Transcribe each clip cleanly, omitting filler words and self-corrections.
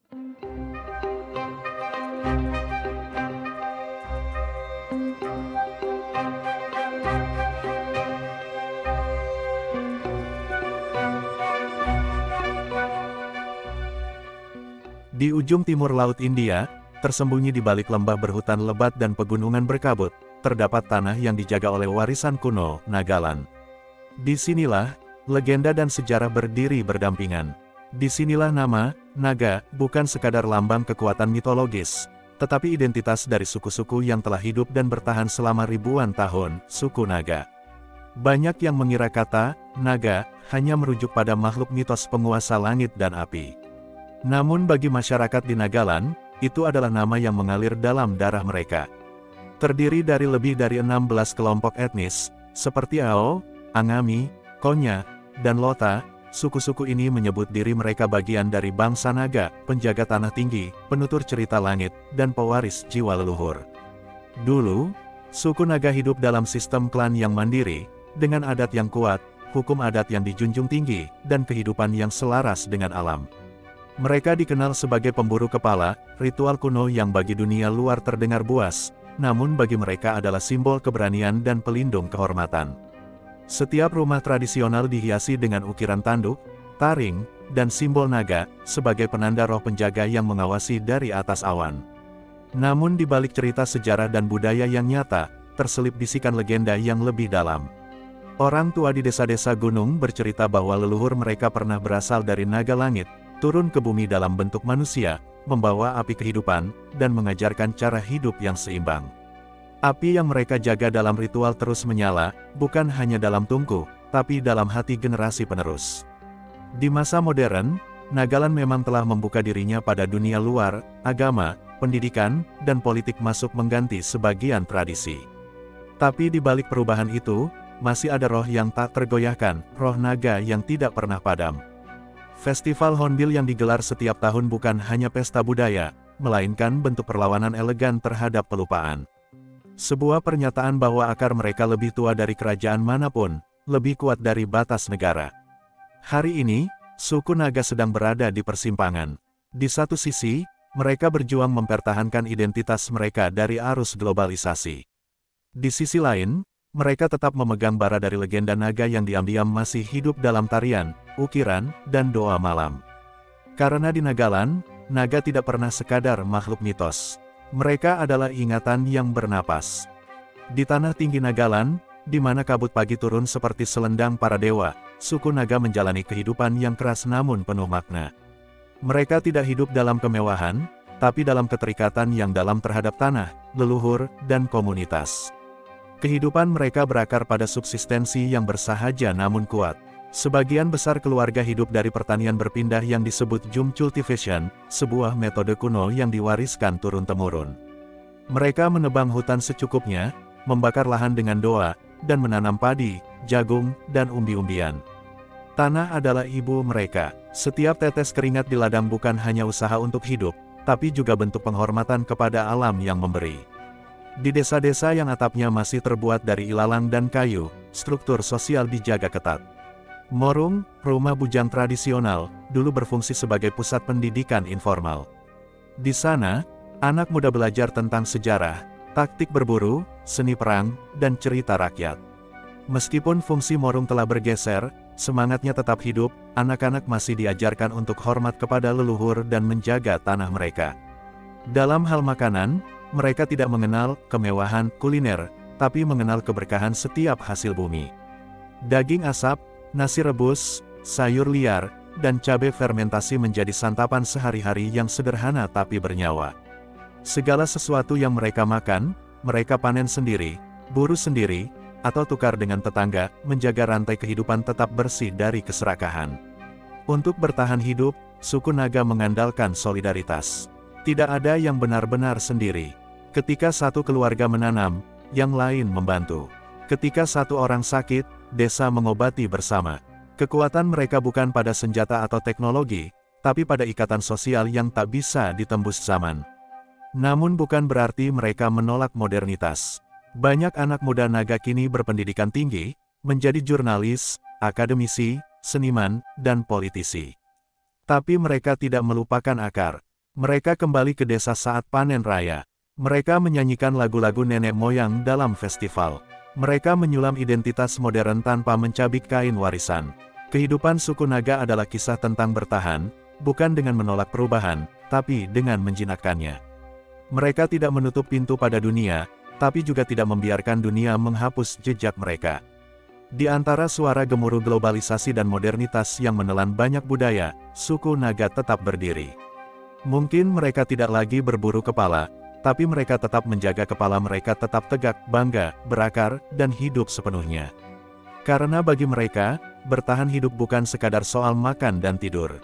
Di ujung timur Laut India, tersembunyi di balik lembah berhutan lebat dan pegunungan berkabut, terdapat tanah yang dijaga oleh warisan kuno, Nagaland. Disinilah, legenda dan sejarah berdiri berdampingan. Disinilah nama, naga, bukan sekadar lambang kekuatan mitologis, tetapi identitas dari suku-suku yang telah hidup dan bertahan selama ribuan tahun, suku naga. Banyak yang mengira kata, naga, hanya merujuk pada makhluk mitos penguasa langit dan api. Namun bagi masyarakat di Nagaland, itu adalah nama yang mengalir dalam darah mereka. Terdiri dari lebih dari 16 kelompok etnis, seperti Ao, Angami, Konya, dan Lota. Suku-suku ini menyebut diri mereka bagian dari bangsa naga, penjaga tanah tinggi, penutur cerita langit, dan pewaris jiwa leluhur. Dulu, suku naga hidup dalam sistem klan yang mandiri, dengan adat yang kuat, hukum adat yang dijunjung tinggi, dan kehidupan yang selaras dengan alam. Mereka dikenal sebagai pemburu kepala, ritual kuno yang bagi dunia luar terdengar buas, namun bagi mereka adalah simbol keberanian dan pelindung kehormatan. Setiap rumah tradisional dihiasi dengan ukiran tanduk, taring, dan simbol naga, sebagai penanda roh penjaga yang mengawasi dari atas awan. Namun di balik cerita sejarah dan budaya yang nyata, terselip bisikan legenda yang lebih dalam. Orang tua di desa-desa gunung bercerita bahwa leluhur mereka pernah berasal dari naga langit, turun ke bumi dalam bentuk manusia, membawa api kehidupan, dan mengajarkan cara hidup yang seimbang. Api yang mereka jaga dalam ritual terus menyala, bukan hanya dalam tungku, tapi dalam hati generasi penerus. Di masa modern, Nagaland memang telah membuka dirinya pada dunia luar, agama, pendidikan, dan politik masuk mengganti sebagian tradisi. Tapi di balik perubahan itu, masih ada roh yang tak tergoyahkan, roh naga yang tidak pernah padam. Festival Hornbill yang digelar setiap tahun bukan hanya pesta budaya, melainkan bentuk perlawanan elegan terhadap pelupaan. Sebuah pernyataan bahwa akar mereka lebih tua dari kerajaan manapun, lebih kuat dari batas negara. Hari ini, suku naga sedang berada di persimpangan. Di satu sisi, mereka berjuang mempertahankan identitas mereka dari arus globalisasi. Di sisi lain, mereka tetap memegang bara dari legenda naga yang diam-diam masih hidup dalam tarian, ukiran, dan doa malam. Karena di Nagaland, naga tidak pernah sekadar makhluk mitos. Mereka adalah ingatan yang bernapas. Di tanah tinggi Nagaland, di mana kabut pagi turun seperti selendang para dewa, suku naga menjalani kehidupan yang keras namun penuh makna. Mereka tidak hidup dalam kemewahan, tapi dalam keterikatan yang dalam terhadap tanah, leluhur, dan komunitas. Kehidupan mereka berakar pada subsistensi yang bersahaja namun kuat. Sebagian besar keluarga hidup dari pertanian berpindah yang disebut Jum Cultivation, sebuah metode kuno yang diwariskan turun-temurun. Mereka menebang hutan secukupnya, membakar lahan dengan doa, dan menanam padi, jagung, dan umbi-umbian. Tanah adalah ibu mereka. Setiap tetes keringat di ladang bukan hanya usaha untuk hidup, tapi juga bentuk penghormatan kepada alam yang memberi. Di desa-desa yang atapnya masih terbuat dari ilalang dan kayu, struktur sosial dijaga ketat. Morung, rumah bujang tradisional, dulu berfungsi sebagai pusat pendidikan informal. Di sana, anak muda belajar tentang sejarah, taktik berburu, seni perang, dan cerita rakyat. Meskipun fungsi morung telah bergeser, semangatnya tetap hidup, anak-anak masih diajarkan untuk hormat kepada leluhur dan menjaga tanah mereka. Dalam hal makanan, mereka tidak mengenal kemewahan kuliner, tapi mengenal keberkahan setiap hasil bumi. Daging asap, nasi rebus, sayur liar, dan cabai fermentasi menjadi santapan sehari-hari yang sederhana tapi bernyawa. Segala sesuatu yang mereka makan, mereka panen sendiri, buru sendiri, atau tukar dengan tetangga, menjaga rantai kehidupan tetap bersih dari keserakahan. Untuk bertahan hidup, suku naga mengandalkan solidaritas. Tidak ada yang benar-benar sendiri. Ketika satu keluarga menanam, yang lain membantu. Ketika satu orang sakit, desa mengobati bersama. Kekuatan mereka bukan pada senjata atau teknologi, tapi pada ikatan sosial yang tak bisa ditembus zaman. Namun bukan berarti mereka menolak modernitas. Banyak anak muda naga kini berpendidikan tinggi, menjadi jurnalis, akademisi, seniman, dan politisi. Tapi mereka tidak melupakan akar. Mereka kembali ke desa saat panen raya. Mereka menyanyikan lagu-lagu nenek moyang dalam festival. Mereka menyulam identitas modern tanpa mencabik kain warisan. Kehidupan suku naga adalah kisah tentang bertahan, bukan dengan menolak perubahan, tapi dengan menjinakkannya. Mereka tidak menutup pintu pada dunia, tapi juga tidak membiarkan dunia menghapus jejak mereka. Di antara suara gemuruh globalisasi dan modernitas yang menelan banyak budaya, suku naga tetap berdiri. Mungkin mereka tidak lagi berburu kepala, tapi mereka tetap menjaga kepala mereka tetap tegak, bangga, berakar, dan hidup sepenuhnya. Karena bagi mereka, bertahan hidup bukan sekadar soal makan dan tidur.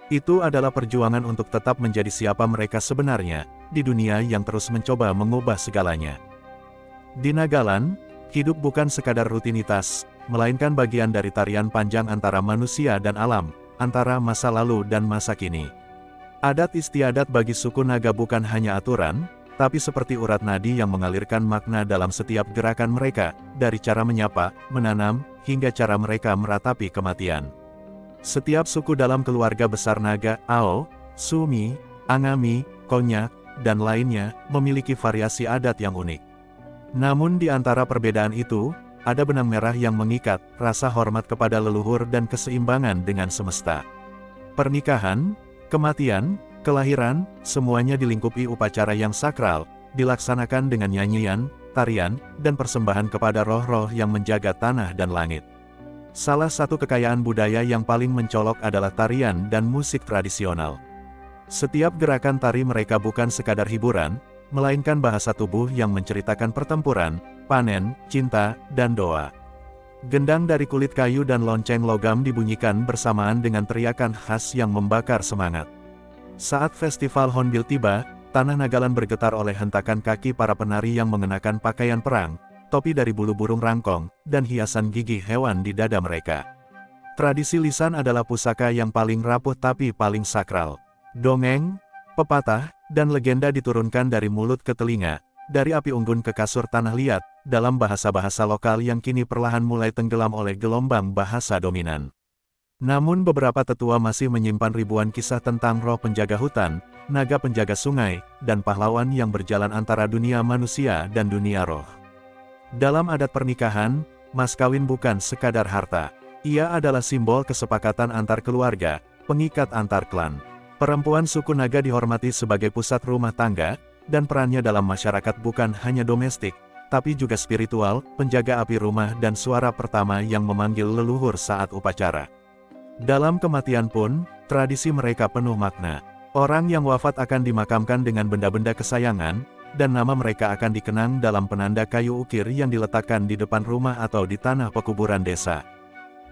Itu adalah perjuangan untuk tetap menjadi siapa mereka sebenarnya, di dunia yang terus mencoba mengubah segalanya. Di Nagaland, hidup bukan sekadar rutinitas, melainkan bagian dari tarian panjang antara manusia dan alam, antara masa lalu dan masa kini. Adat istiadat bagi suku naga bukan hanya aturan, tapi seperti urat nadi yang mengalirkan makna dalam setiap gerakan mereka, dari cara menyapa, menanam, hingga cara mereka meratapi kematian. Setiap suku dalam keluarga besar naga, Ao, Sumi, Angami, Konyak, dan lainnya, memiliki variasi adat yang unik. Namun di antara perbedaan itu, ada benang merah yang mengikat, rasa hormat kepada leluhur dan keseimbangan dengan semesta. Pernikahan, kematian, kelahiran, semuanya dilingkupi upacara yang sakral, dilaksanakan dengan nyanyian, tarian, dan persembahan kepada roh-roh yang menjaga tanah dan langit. Salah satu kekayaan budaya yang paling mencolok adalah tarian dan musik tradisional. Setiap gerakan tari mereka bukan sekadar hiburan, melainkan bahasa tubuh yang menceritakan pertempuran, panen, cinta, dan doa. Gendang dari kulit kayu dan lonceng logam dibunyikan bersamaan dengan teriakan khas yang membakar semangat. Saat festival Hornbill tiba, tanah Nagaland bergetar oleh hentakan kaki para penari yang mengenakan pakaian perang, topi dari bulu burung rangkong, dan hiasan gigi hewan di dada mereka. Tradisi lisan adalah pusaka yang paling rapuh tapi paling sakral. Dongeng, pepatah, dan legenda diturunkan dari mulut ke telinga, dari api unggun ke kasur tanah liat, dalam bahasa-bahasa lokal yang kini perlahan mulai tenggelam oleh gelombang bahasa dominan. Namun beberapa tetua masih menyimpan ribuan kisah tentang roh penjaga hutan, naga penjaga sungai, dan pahlawan yang berjalan antara dunia manusia dan dunia roh. Dalam adat pernikahan, mas kawin bukan sekadar harta. Ia adalah simbol kesepakatan antar keluarga, pengikat antar klan. Perempuan suku naga dihormati sebagai pusat rumah tangga, dan perannya dalam masyarakat bukan hanya domestik, tapi juga spiritual, penjaga api rumah dan suara pertama yang memanggil leluhur saat upacara. Dalam kematian pun, tradisi mereka penuh makna. Orang yang wafat akan dimakamkan dengan benda-benda kesayangan, dan nama mereka akan dikenang dalam penanda kayu ukir yang diletakkan di depan rumah atau di tanah pekuburan desa.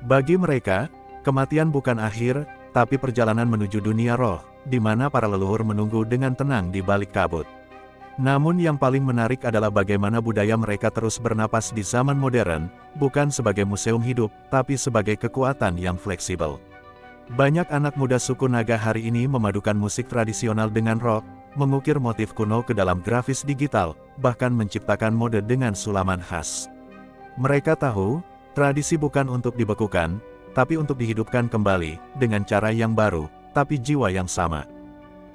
Bagi mereka, kematian bukan akhir, tapi perjalanan menuju dunia roh, di mana para leluhur menunggu dengan tenang di balik kabut. Namun yang paling menarik adalah bagaimana budaya mereka terus bernapas di zaman modern, bukan sebagai museum hidup, tapi sebagai kekuatan yang fleksibel. Banyak anak muda suku naga hari ini memadukan musik tradisional dengan rock, mengukir motif kuno ke dalam grafis digital, bahkan menciptakan mode dengan sulaman khas. Mereka tahu, tradisi bukan untuk dibekukan, tapi untuk dihidupkan kembali, dengan cara yang baru, tapi jiwa yang sama.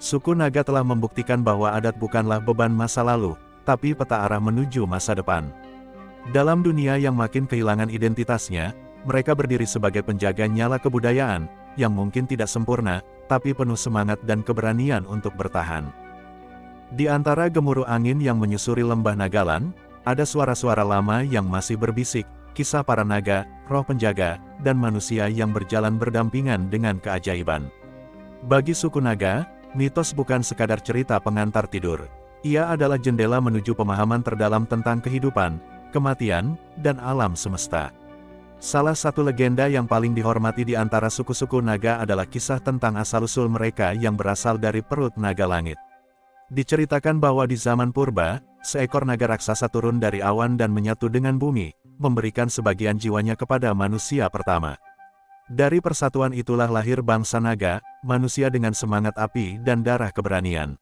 Suku naga telah membuktikan bahwa adat bukanlah beban masa lalu, tapi peta arah menuju masa depan. Dalam dunia yang makin kehilangan identitasnya, mereka berdiri sebagai penjaga nyala kebudayaan, yang mungkin tidak sempurna, tapi penuh semangat dan keberanian untuk bertahan. Di antara gemuruh angin yang menyusuri lembah Nagaland, ada suara-suara lama yang masih berbisik, kisah para naga, roh penjaga, dan manusia yang berjalan berdampingan dengan keajaiban. Bagi suku naga, mitos bukan sekadar cerita pengantar tidur. Ia adalah jendela menuju pemahaman terdalam tentang kehidupan, kematian, dan alam semesta. Salah satu legenda yang paling dihormati di antara suku-suku naga adalah kisah tentang asal-usul mereka yang berasal dari perut naga langit. Diceritakan bahwa di zaman purba, seekor naga raksasa turun dari awan dan menyatu dengan bumi, memberikan sebagian jiwanya kepada manusia pertama. Dari persatuan itulah lahir bangsa naga, manusia dengan semangat api dan darah keberanian.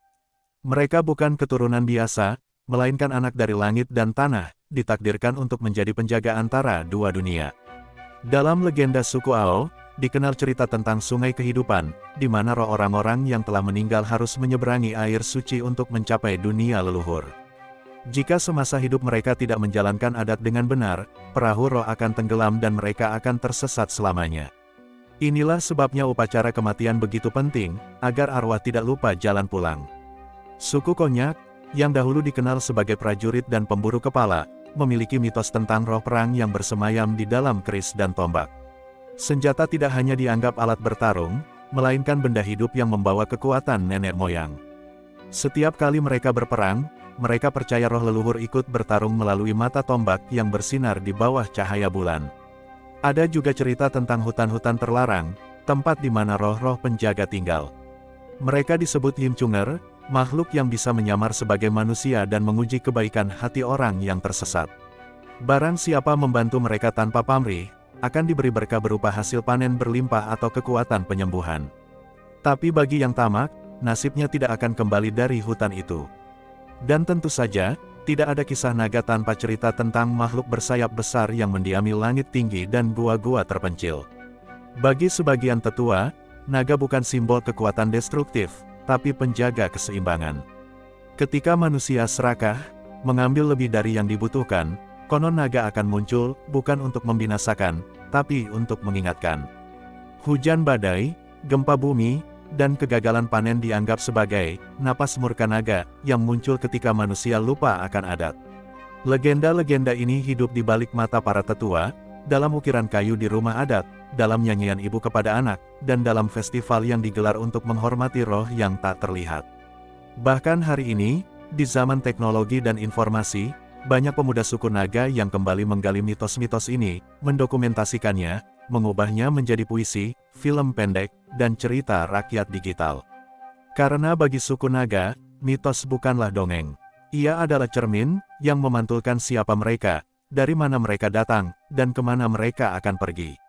Mereka bukan keturunan biasa, melainkan anak dari langit dan tanah, ditakdirkan untuk menjadi penjaga antara dua dunia. Dalam legenda suku Ao, dikenal cerita tentang sungai kehidupan, di mana roh orang-orang yang telah meninggal harus menyeberangi air suci untuk mencapai dunia leluhur. Jika semasa hidup mereka tidak menjalankan adat dengan benar, perahu roh akan tenggelam dan mereka akan tersesat selamanya. Inilah sebabnya upacara kematian begitu penting, agar arwah tidak lupa jalan pulang. Suku Konyak, yang dahulu dikenal sebagai prajurit dan pemburu kepala, memiliki mitos tentang roh perang yang bersemayam di dalam keris dan tombak. Senjata tidak hanya dianggap alat bertarung, melainkan benda hidup yang membawa kekuatan nenek moyang. Setiap kali mereka berperang, mereka percaya roh leluhur ikut bertarung melalui mata tombak yang bersinar di bawah cahaya bulan. Ada juga cerita tentang hutan-hutan terlarang, tempat di mana roh-roh penjaga tinggal. Mereka disebut Yimchunger, makhluk yang bisa menyamar sebagai manusia dan menguji kebaikan hati orang yang tersesat. Barang siapa membantu mereka tanpa pamrih, akan diberi berkah berupa hasil panen berlimpah atau kekuatan penyembuhan. Tapi bagi yang tamak, nasibnya tidak akan kembali dari hutan itu. Dan tentu saja, tidak ada kisah naga tanpa cerita tentang makhluk bersayap besar yang mendiami langit tinggi dan gua-gua terpencil. Bagi sebagian tetua, naga bukan simbol kekuatan destruktif, tapi penjaga keseimbangan. Ketika manusia serakah, mengambil lebih dari yang dibutuhkan, konon naga akan muncul, bukan untuk membinasakan, tapi untuk mengingatkan. Hujan badai, gempa bumi, dan kegagalan panen dianggap sebagai napas murka naga yang muncul ketika manusia lupa akan adat. Legenda-legenda ini hidup di balik mata para tetua, dalam ukiran kayu di rumah adat, dalam nyanyian ibu kepada anak, dan dalam festival yang digelar untuk menghormati roh yang tak terlihat. Bahkan hari ini, di zaman teknologi dan informasi, banyak pemuda suku naga yang kembali menggali mitos-mitos ini, mendokumentasikannya, mengubahnya menjadi puisi, film pendek, dan cerita rakyat digital. Karena bagi suku naga, mitos bukanlah dongeng. Ia adalah cermin, yang memantulkan siapa mereka, dari mana mereka datang, dan kemana mereka akan pergi.